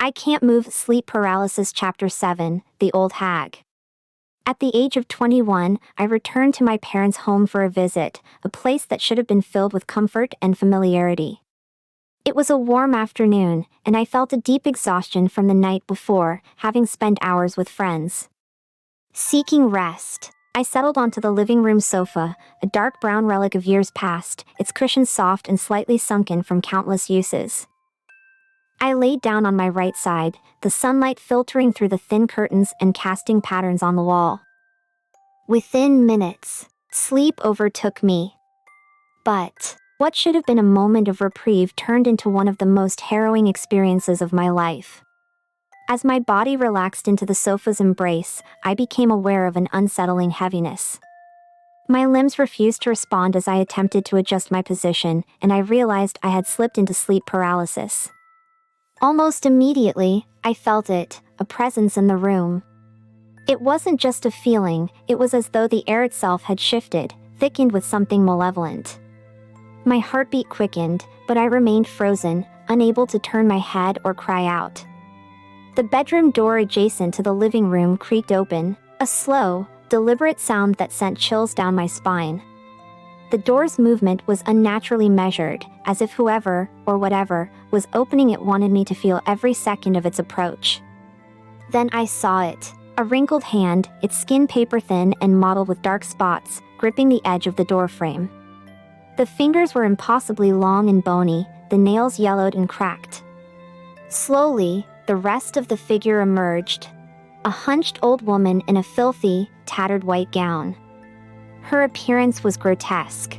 I Can't Move Sleep Paralysis Chapter 7, The Old Hag. At the age of 21, I returned to my parents' home for a visit, a place that should have been filled with comfort and familiarity. It was a warm afternoon, and I felt a deep exhaustion from the night before, having spent hours with friends. Seeking rest, I settled onto the living room sofa, a dark brown relic of years past, its cushions soft and slightly sunken from countless uses. I laid down on my right side, the sunlight filtering through the thin curtains and casting patterns on the wall. Within minutes, sleep overtook me. But what should have been a moment of reprieve turned into one of the most harrowing experiences of my life. As my body relaxed into the sofa's embrace, I became aware of an unsettling heaviness. My limbs refused to respond as I attempted to adjust my position, and I realized I had slipped into sleep paralysis. Almost immediately, I felt it, a presence in the room. It wasn't just a feeling, it was as though the air itself had shifted, thickened with something malevolent. My heartbeat quickened, but I remained frozen, unable to turn my head or cry out. The bedroom door adjacent to the living room creaked open, a slow, deliberate sound that sent chills down my spine. The door's movement was unnaturally measured, as if whoever, or whatever, was opening it wanted me to feel every second of its approach. Then I saw it, a wrinkled hand, its skin paper-thin and mottled with dark spots, gripping the edge of the doorframe. The fingers were impossibly long and bony, the nails yellowed and cracked. Slowly, the rest of the figure emerged. A hunched old woman in a filthy, tattered white gown. Her appearance was grotesque.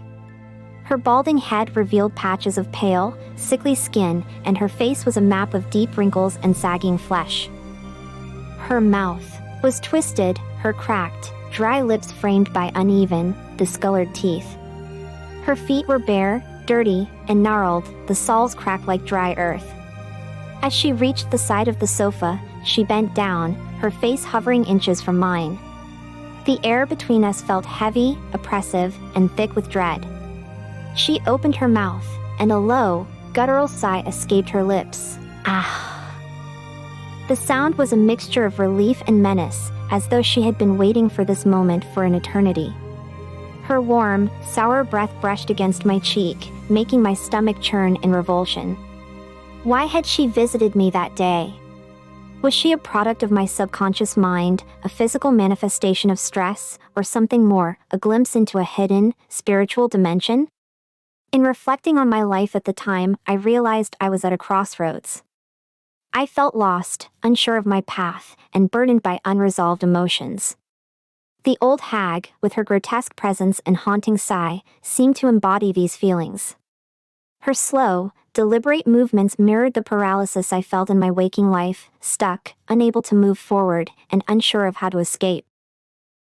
Her balding head revealed patches of pale, sickly skin, and her face was a map of deep wrinkles and sagging flesh. Her mouth was twisted, her cracked, dry lips framed by uneven, discolored teeth. Her feet were bare, dirty, and gnarled, the soles cracked like dry earth. As she reached the side of the sofa, she bent down, her face hovering inches from mine. The air between us felt heavy, oppressive, and thick with dread. She opened her mouth, and a low, guttural sigh escaped her lips. Ah! The sound was a mixture of relief and menace, as though she had been waiting for this moment for an eternity. Her warm, sour breath brushed against my cheek, making my stomach churn in revulsion. Why had she visited me that day? Was she a product of my subconscious mind, a physical manifestation of stress, or something more, a glimpse into a hidden, spiritual dimension? In reflecting on my life at the time, I realized I was at a crossroads. I felt lost, unsure of my path, and burdened by unresolved emotions. The old hag, with her grotesque presence and haunting sigh, seemed to embody these feelings. Her slow, deliberate movements mirrored the paralysis I felt in my waking life, stuck, unable to move forward, and unsure of how to escape.